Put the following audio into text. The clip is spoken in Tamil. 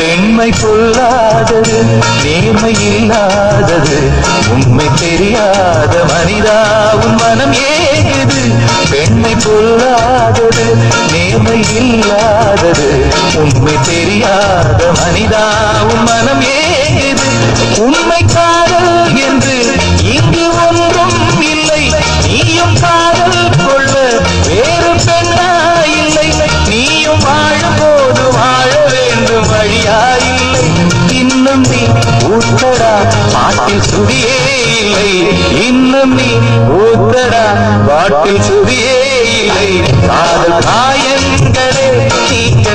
பெண்மை பொல்லாதது, நேர்மை இல்லாதது, உண்மை தெரியாத மனிதா உன் மனம் ஏகுது. பெண்மை பொல்லாதது, நேர்மை இல்லாதது, உண்மை தெரியாத மனிதா உன் மனம் ஏகுது. உண்மை காதல் என்று இங்கு ஒன்றும் இல்லை, நீயும் காதல் கொள்ள வேறு பெண்ணா இல்லை. நீயும் வாழும் போது வாழ வேண்டும் வழியா இல்லை. இன்னும் நீ ஊத்தடா பாட்டில் சுதியே இல்லை, இன்னும் நீ ஊத்தடா பாட்டில் சுதியே இல்லை. காதல் காயங்களே நீங்க